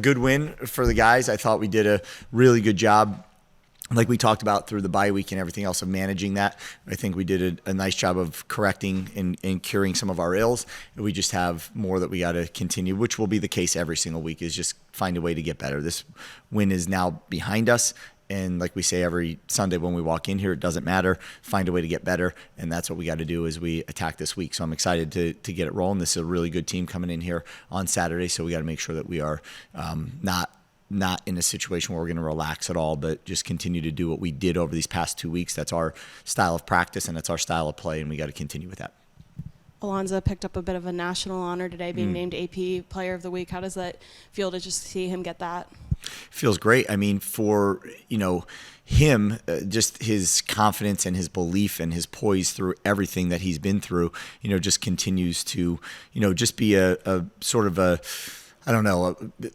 good win for the guys. I thought we did a really good job, like we talked about through the bye week and everything else, of managing that. I think we did a nice job of correcting and curing some of our ills. We just have more that we got to continue, which will be the case every single week, is just find a way to get better. This win is now behind us. And like we say every Sunday when we walk in here, it doesn't matter. Find a way to get better. And that's what we got to do as we attack this week. So I'm excited to get it rolling. This is a really good team coming in here on Saturday. So we got to make sure that we are not in a situation where we're going to relax at all, but just continue to do what we did over these past 2 weeks. That's our style of practice and that's our style of play. And we got to continue with that. Alonza picked up a bit of a national honor today, being named AP Player of the Week. How does that feel to just see him get that? Feels great. I mean, for, him, just his confidence and his belief and his poise through everything that he's been through, just continues to, just be a sort of a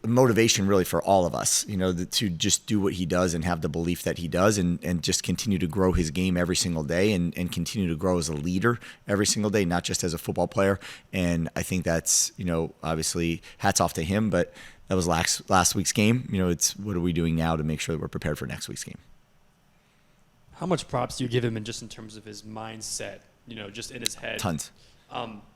motivation really for all of us, to just do what he does and have the belief that he does and just continue to grow his game every single day and continue to grow as a leader every single day, not just as a football player. And I think that's, obviously hats off to him, but that was last week's game. It's what are we doing now to make sure that we're prepared for next week's game? How much props do you give him in terms of his mindset, just in his head? Tons.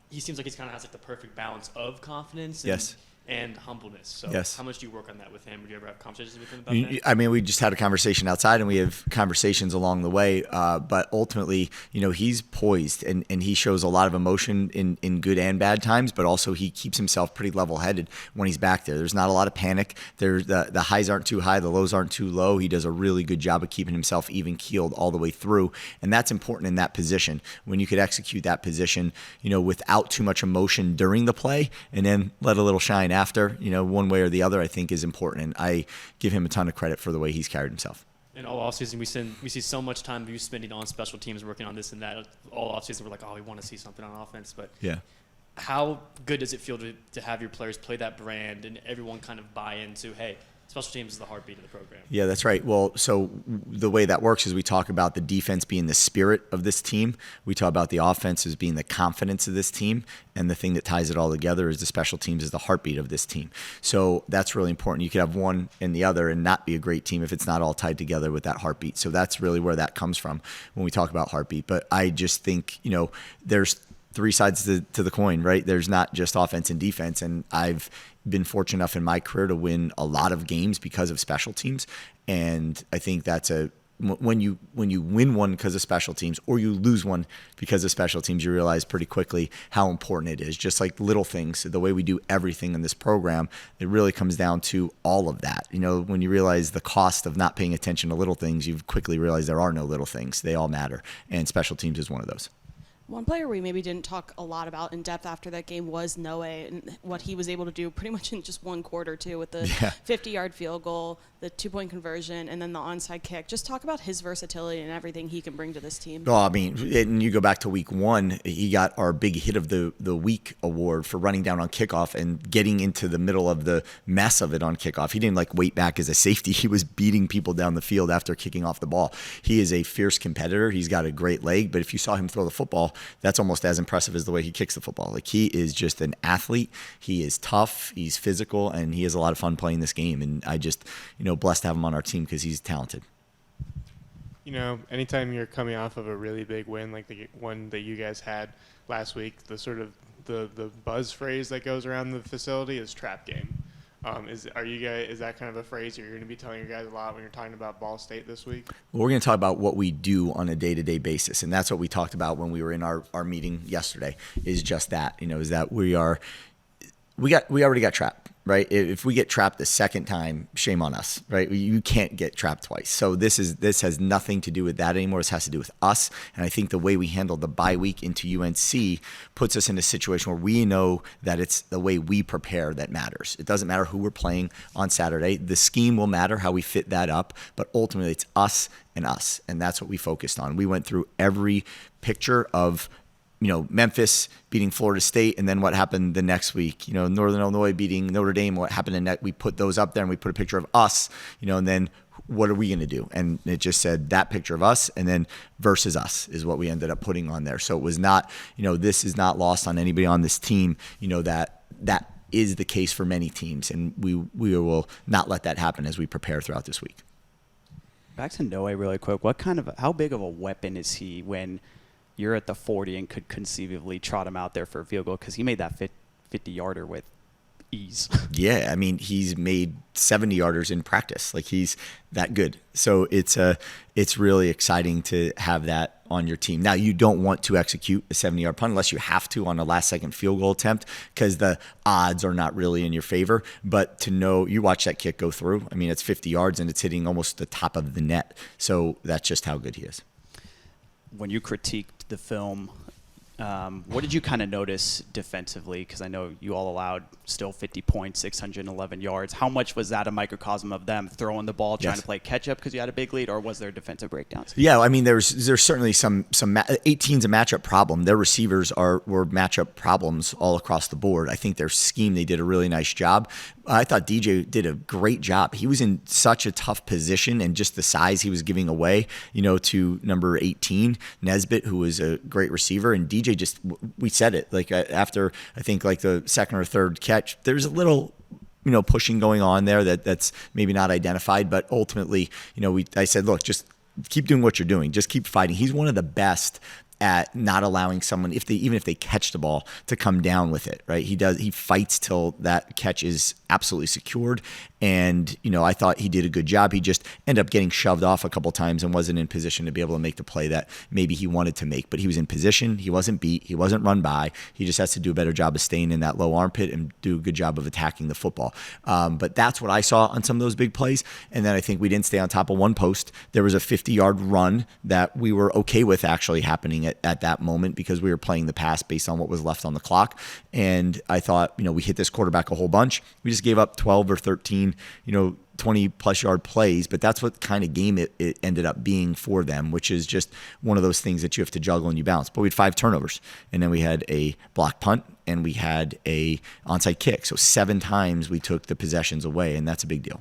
He seems like he kind of has the perfect balance of confidence. Yes. And humbleness. So yes. How much do you work on that with him? Do you ever have conversations with him about that? I mean, we just had a conversation outside and we have conversations along the way. But ultimately, he's poised and he shows a lot of emotion in good and bad times, but also he keeps himself pretty level-headed when he's back there. There's not a lot of panic. The highs aren't too high. The lows aren't too low. He does a really good job of keeping himself even-keeled all the way through. And that's important in that position. When you could execute that position, without too much emotion during the play and then let a little shine after, one way or the other, I think is important. And I give him a ton of credit for the way he's carried himself. And all offseason, we see so much time you spending on special teams, working on this and that. All offseason, we're like, we want to see something on offense. But yeah, how good does it feel to have your players play that brand and everyone kind of buy into, hey, special teams is the heartbeat of the program? Yeah, that's right. Well, so the way that works is we talk about the defense being the spirit of this team. We talk about the offense as being the confidence of this team. And the thing that ties it all together is the special teams is the heartbeat of this team. So that's really important. You could have one and the other and not be a great team if it's not all tied together with that heartbeat. So that's really where that comes from when we talk about heartbeat. But I just think, there's three sides to the coin, right? There's not just offense and defense. And I've been fortunate enough in my career to win a lot of games because of special teams. And I think that's when you win one because of special teams or you lose one because of special teams, you realize pretty quickly how important it is. Just like little things, the way we do everything in this program, it really comes down to all of that. When you realize the cost of not paying attention to little things, you quickly realize there are no little things. They all matter. And special teams is one of those. One player we maybe didn't talk a lot about in depth after that game was No Way and what he was able to do pretty much in just one quarter, too, with the 50-yard field goal, the two-point conversion, and then the onside kick. Just talk about his versatility and everything he can bring to this team. Well, I mean, and you go back to week one, he got our big hit of the week award for running down on kickoff and getting into the middle of the mess of it on kickoff. He didn't wait back as a safety. He was beating people down the field after kicking off the ball. He is a fierce competitor. He's got a great leg, but if you saw him throw the football, that's almost as impressive as the way he kicks the football. He is just an athlete. He is tough. He's physical, and he has a lot of fun playing this game. And I just, blessed to have him on our team because he's talented. Anytime you're coming off of a really big win like the one that you guys had last week, the sort of the buzz phrase that goes around the facility is trap game. Is that kind of a phrase you're going to be telling your guys a lot when you're talking about Ball State this week? Well, we're going to talk about what we do on a day-to-day basis, and that's what we talked about when we were in our meeting yesterday. Is just that, is that we already got trapped. Right? If we get trapped the second time, shame on us, right? You can't get trapped twice. So this has nothing to do with that anymore. This has to do with us. And I think the way we handled the bye week into UNC puts us in a situation where we know that it's the way we prepare that matters. It doesn't matter who we're playing on Saturday. The scheme will matter, how we fit that up, but ultimately it's us. And that's what we focused on. We went through every picture of Memphis beating Florida State, and then what happened the next week, Northern Illinois beating Notre Dame, what happened in that, we put those up there and we put a picture of us, and then what are we going to do? And it just said that picture of us and then versus us is what we ended up putting on there. So it was not, this is not lost on anybody on this team, that is the case for many teams, and we will not let that happen as we prepare throughout this week. Back to No Way really quick. How big of a weapon is he when you're at the 40 and could conceivably trot him out there for a field goal? Because he made that 50-yarder with ease. Yeah, I mean, he's made 70-yarders in practice. Like, he's that good. So it's really exciting to have that on your team. Now, you don't want to execute a 70-yard punt unless you have to on a last-second field goal attempt, because the odds are not really in your favor. But to know, you watch that kick go through. I mean, it's 50 yards and it's hitting almost the top of the net. So that's just how good he is. When you critiqued the film, what did you kind of notice defensively? Because I know you all allowed still 50 points, 611 yards. How much was that a microcosm of them throwing the ball, trying to play catch up because you had a big lead, or was there defensive breakdowns? Yeah, I mean, there's certainly some 18's a matchup problem. Their receivers were matchup problems all across the board. I think their scheme, they did a really nice job. I thought DJ did a great job. He was in such a tough position, and just the size he was giving away, to number 18, Nesbitt, who was a great receiver, and DJ we said it, like after I think like the second or third catch, there's a little pushing going on there that's maybe not identified, but ultimately, I said, look, just keep doing what you're doing, just keep fighting. He's one of the best at not allowing someone, even if they catch the ball, to come down with it, right? He fights till that catch is absolutely secured. And, I thought he did a good job. He just ended up getting shoved off a couple times and wasn't in position to be able to make the play that maybe he wanted to make. But he was in position. He wasn't beat. He wasn't run by. He just has to do a better job of staying in that low armpit and do a good job of attacking the football. But that's what I saw on some of those big plays. And then I think we didn't stay on top of one post. There was a 50-yard run that we were okay with actually happening at that moment, because we were playing the pass based on what was left on the clock. And I thought, we hit this quarterback a whole bunch. We just gave up 12 or 13, 20-plus yard plays, but that's what kind of game it ended up being for them, which is just one of those things that you have to juggle and you balance. But we had 5 turnovers, and then we had a block punt, and we had a onside kick. So 7 times we took the possessions away, and that's a big deal.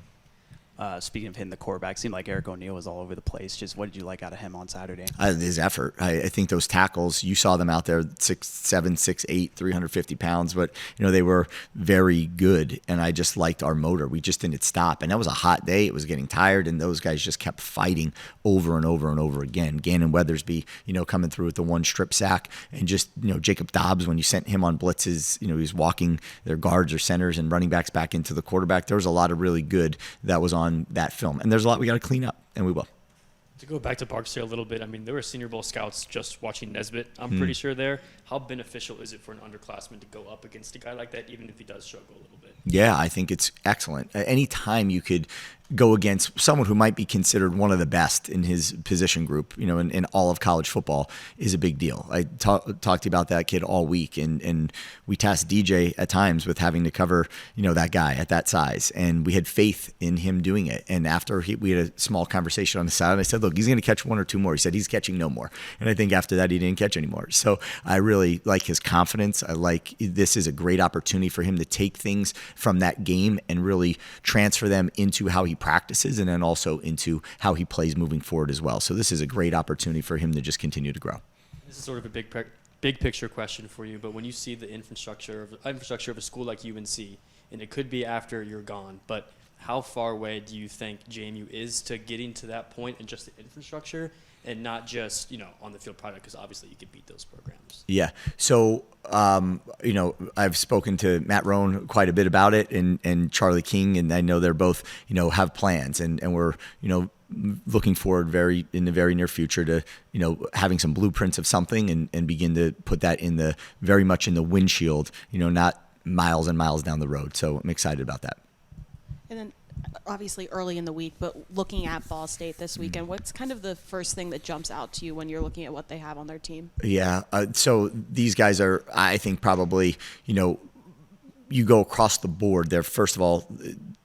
Speaking of hitting the quarterback, seemed like Eric O'Neal was all over the place. Just what did you like out of him on Saturday? His effort. I think those tackles, you saw them out there, 6'7", 6'8", 350 pounds, but they were very good. And I just liked our motor. We just didn't stop. And that was a hot day. It was getting tired, and those guys just kept fighting over and over and over again. Gannon Weathersby, coming through with the one strip sack, and just Jacob Dobbs, when you sent him on blitzes, he was walking their guards or centers and running backs back into the quarterback. There was a lot of really good that was on that film, and there's a lot we got to clean up, and we will. To go back to Barksdale a little bit, I mean, there were Senior Bowl scouts just watching Nesbitt, I'm pretty sure there. How beneficial is it for an underclassman to go up against a guy like that, even if he does struggle a little bit? Yeah, I think it's excellent. Anytime you could go against someone who might be considered one of the best in his position group, in all of college football, is a big deal. I talked to you about that kid all week, and we tasked DJ at times with having to cover, that guy at that size, and we had faith in him doing it. And after we had a small conversation on the side, and I said, look, he's going to catch 1 or 2 more. He said he's catching no more. And I think after that, he didn't catch any more. So I really like his confidence. I like this is a great opportunity for him to take things from that game and really transfer them into how he practices, and then also into how he plays moving forward as well. So this is a great opportunity for him to just continue to grow. This is sort of a big picture question for you, but when you see the infrastructure of a school like UNC, and it could be after you're gone, but how far away do you think JMU is to getting to that point in just the infrastructure, and not just on the field product, because obviously you could beat those programs? Yeah. So I've spoken to Matt Rohn quite a bit about it, and Charlie King, and I know they're both have plans, and we're looking forward in the very near future to having some blueprints of something and begin to put that very much in the windshield, not miles and miles down the road. So I'm excited about that. And then obviously early in the week, but looking at Ball State this weekend, what's kind of the first thing that jumps out to you when you're looking at what they have on their team? Yeah. So these guys are, I think, probably, you go across the board. They're, first of all,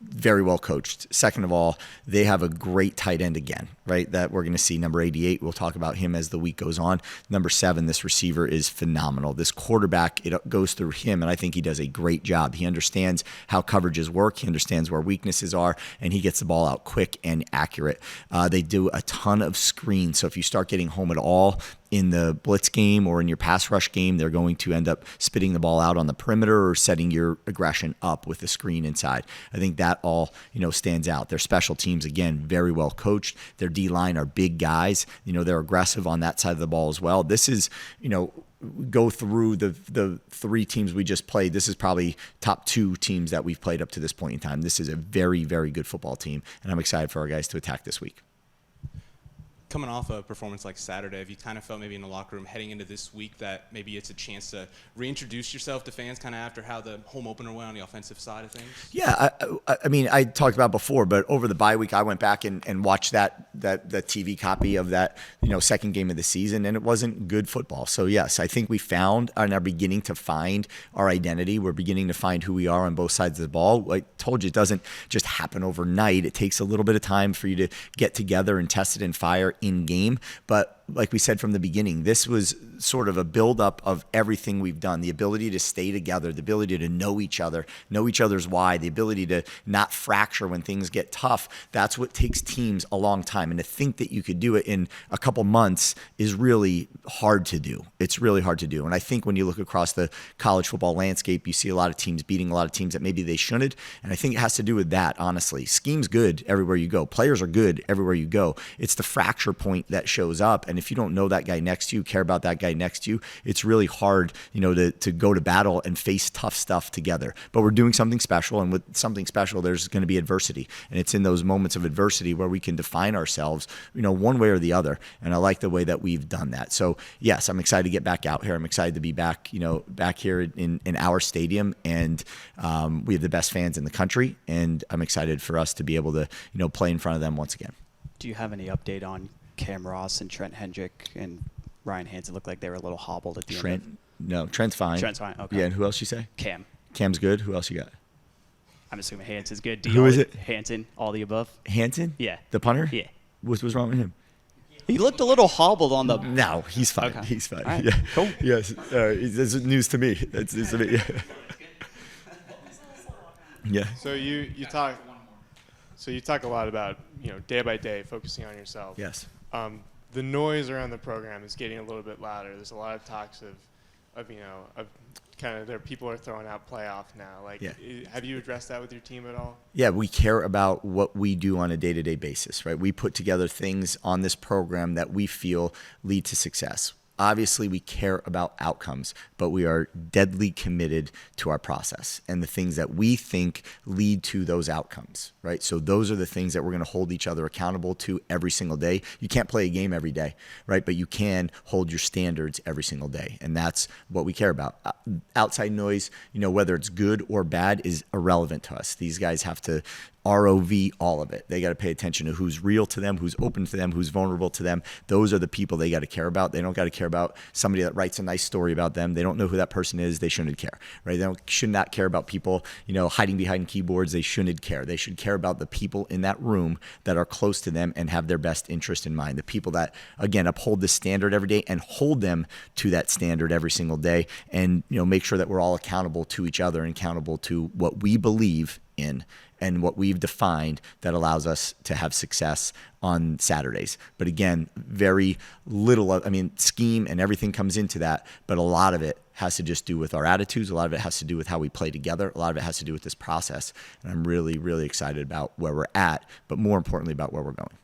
very well coached. Second of all, they have a great tight end again, right? That we're going to see, number 88. We'll talk about him as the week goes on. Number 7, this receiver is phenomenal. This quarterback, it goes through him, and I think he does a great job. He understands how coverages work. He understands where weaknesses are, and he gets the ball out quick and accurate. They do a ton of screens, so if you start getting home at all in the blitz game or in your pass rush game, they're going to end up spitting the ball out on the perimeter or setting your aggression up with the screen inside. I think that all, stands out. Their special teams, again, very well coached. Their D-line are big guys. They're aggressive on that side of the ball as well. This is, go through the three teams we just played. This is probably top two teams that we've played up to this point in time. This is a very, very good football team, and I'm excited for our guys to attack this week. Coming off a performance like Saturday, have you kind of felt maybe in the locker room heading into this week that maybe it's a chance to reintroduce yourself to fans kind of after how the home opener went on the offensive side of things? Yeah, I mean, I talked about before, but over the bye week, I went back and watched the TV copy of that, second game of the season, and it wasn't good football. So yes, I think we found and are beginning to find our identity. We're beginning to find who we are on both sides of the ball. I told you, it doesn't just happen overnight. It takes a little bit of time for you to get together and test it and fire in game. But like we said from the beginning, this was sort of a buildup of everything we've done. The ability to stay together, the ability to know each other's why, the ability to not fracture when things get tough. That's what takes teams a long time. And to think that you could do it in a couple months is really hard to do. It's really hard to do. And I think when you look across the college football landscape, you see a lot of teams beating a lot of teams that maybe they shouldn't. And I think it has to do with that, honestly. Scheme's good everywhere you go. Players are good everywhere you go. It's the fracture point that shows up. And if you don't know that guy next to you, care about that guy next to you, it's really hard, to go to battle and face tough stuff together. But we're doing something special, and with something special, there's going to be adversity. And it's in those moments of adversity where we can define ourselves, one way or the other. And I like the way that we've done that. So yes, I'm excited to get back out here. I'm excited to be back, back here in our stadium. And we have the best fans in the country. And I'm excited for us to be able to, play in front of them once again. Do you have any update on Cam Ross and Trent Hendrick and Ryan Hansen? Looked like they were a little hobbled at the end. No, Trent's fine. Trent's fine, okay. Yeah, and who else you say? Cam's good. Who else you got? I'm assuming Hansen's good. Who is it? Hansen, all the above. Hansen? Yeah. The punter? Yeah. What's wrong with him? He looked a little hobbled on the... No, he's fine. Okay. He's fine. All right. Yeah. Cool. Yes. That's news to me. That's news to me. Yeah. Yeah. So you talk a lot about day by day focusing on yourself. Yes. The noise around the program is getting a little bit louder. There's a lot of talks of kind of people are throwing out playoff now. Have you addressed that with your team at all? Yeah, we care about what we do on a day-to-day basis, right? We put together things on this program that we feel lead to success. Obviously, we care about outcomes, but we are deadly committed to our process and the things that we think lead to those outcomes, right? So those are the things that we're going to hold each other accountable to every single day. You can't play a game every day, right? But you can hold your standards every single day, and that's what we care about. Outside noise, whether it's good or bad, is irrelevant to us. These guys have to ROV all of it. They got to pay attention to who's real to them, who's open to them, who's vulnerable to them. Those are the people they got to care about. They don't got to care about somebody that writes a nice story about them. They don't know who that person is. They shouldn't care, right? They should not care about people, hiding behind keyboards. They shouldn't care. They should care about the people in that room that are close to them and have their best interest in mind. The people that, again, uphold the standard every day and hold them to that standard every single day, and make sure that we're all accountable to each other and accountable to what we believe in and what we've defined that allows us to have success on Saturdays. But again, very little scheme and everything comes into that, but a lot of it has to just do with our attitudes. A lot of it has to do with how we play together. A lot of it has to do with this process. And I'm really, really excited about where we're at, but more importantly about where we're going.